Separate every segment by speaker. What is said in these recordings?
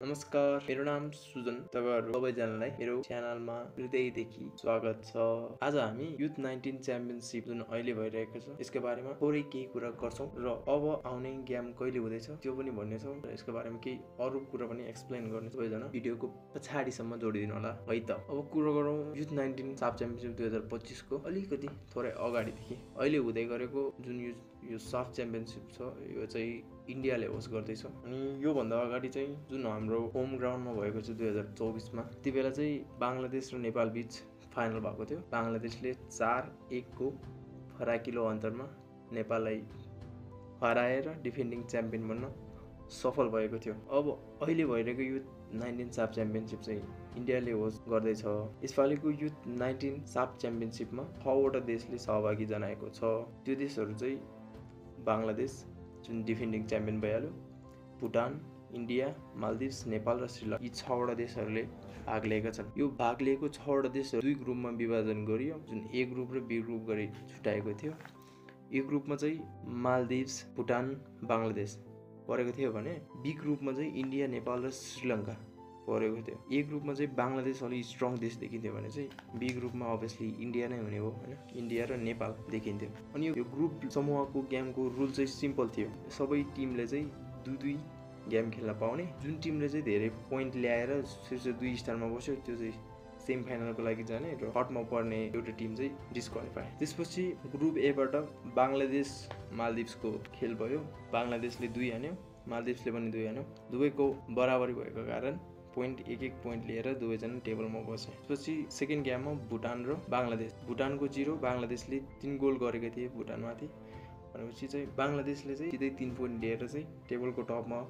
Speaker 1: नमस्कार, मेरो नाम सुजन। तपाईहरु सबैजनालाई मेरो च्यानलमा हृदयदेखि स्वागत छ। आज हामी युथ 19 च्याम्पियनशिप जुन अहिले भइरहेको छ यसको बारेमा थोरै केही कुरा गर्छौं र अब आउने गेम कहिले हुँदैछ त्यो पनि भन्नेछौं र यसको बारेमा केही अरु कुरा पनि एक्सप्लेन गर्ने। सबैजना भिडियोको पछाडीसम्म जोडिदिनु होला है त। अब कुरा गरौँ युथ 19 साफ च्याम्पियनशिप 2025 को अलिकति थोरै अगाडिदेखि अहिले हुँदै गरेको जुन यो साफ च्याम्पियनशिप छ यो चाहिँ इन्डियाले होस्ट गर्दैछ। अनि यो भन्दा अगाडि चाहिँ जुन हाम्रो होम ग्राउन्डमा भएको छ 2024 मा त्यतिबेला चाहिँ बंगलादेश र नेपाल बीच फाइनल भएको थियो। बंगलादेशले 4-1 को फराकिलो अन्तरमा नेपाललाई हराएर डिफेन्डिङ च्याम्पियन बन्न सफल भएको थियो। अब अहिले भइरहेको युथ 19 साफ च्याम्पियनशिप चाहिँ इन्डियाले होस्ट गर्दैछ। यसपालिको युथ 19 साफ च्याम्पियनशिपमा 6 वटा देशले सहभागी जनाएको छ। त्यो देशहरू चाहिँ बंगलादेश जुन डिफेन्डिङ च्याम्पियन भइहाल्यो, भुटान, इन्डिया, मालदिभ्स, नेपाल र श्रीलङ्का यी 6 वटा देशहरूले भाग लिएका छन्। यो भाग लिएको 6 वटा देशहरू दुई ग्रुपमा विभाजन गरियो, जुन ए ग्रुप र बी ग्रुप गरी छुट्याएको थियो। ए ग्रुपमा चाहिँ मालदिभ्स, भुटान, बंगलादेश परेको थियो भने बी ग्रुपमा चाहिँ इन्डिया, नेपाल र श्रीलङ्का परेको थियो। ए ग्रुपमा चाहिँ बंगलादेश अलि स्ट्रङ देश देखिन्थ्यो भने चाहिँ बी ग्रुपमा अभियसली इन्डिया नै हुने हो हैन, इन्डिया र नेपाल देखिन्थ्यो। अनि यो ग्रुप समूहको गेमको रुल चाहिँ सिम्पल थियो। सबै टिमले चाहिँ दुई गेम खेल्न पाउने। जुन टिमले चाहिँ धेरै पोइन्ट ल्याएर शीर्ष 2 स्थानमा बस्यो त्यो चाहिँ सेमी फाइनलको लागि जाने र हटमा पर्ने एउटा टिम चाहिँ डिस्क्वालिफाई। त्यसपछि ग्रुप ए बाट बंगलादेश मालदिभ्सको खेल भयो। बंगलादेशले 2 हान्यो, मालदिभ्सले पनि 2 हान्यो। दुवैको बराबरी भएको कारण पोइन्ट एक पोइन्ट लिएर दुवैजना टेबलमा बसे। त्यसपछि सेकेन्ड गेममा भुटान र बंगलादेश। भुटानको 0, बंगलादेशले 3 गोल गरेको थिए भुटानमाथि। भनेपछि चाहिँ बंगलादेशले चाहिँ सिधै 3 पोइन्ट लिएर चाहिँ टेबलको टपमा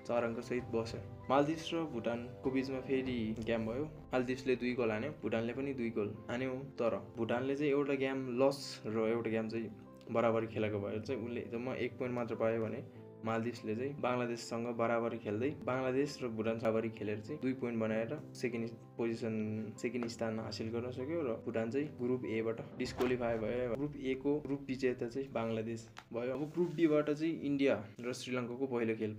Speaker 1: 4 अङ्क सहित बस्यो। मालदिभ्स र भुटानको बीचमा फेरि गेम भयो। मालदिभ्सले 2 गोल हान्यो, भुटानले पनि 2 गोल हान्यो। तर भुटानले चाहिँ एउटा गेम लस र एउटा गेम चाहिँ बराबरी खेलेको भएर चाहिँ उले जम्मा 1 पोइन्ट मात्र पायो भने मालदिभ्सले चाहिँ बंगलादेशसँग बराबरी खेल्दै बंगलादेश र भुटान बराबरी खेलेर चाहिँ 2 पोइन्ट बनाएर सेकेन्ड स्थान हासिल गर्न सक्यो र भुटान चाहिँ ग्रुप ए बाट डिस्क्वालिफाई भयो। ग्रुप ए को ग्रुप विजेता चाहिँ बंगलादेश भयो। अब ग्रुप बी बाट चाहिँ इन्डिया र श्रीलङ्काको पहिलो खेल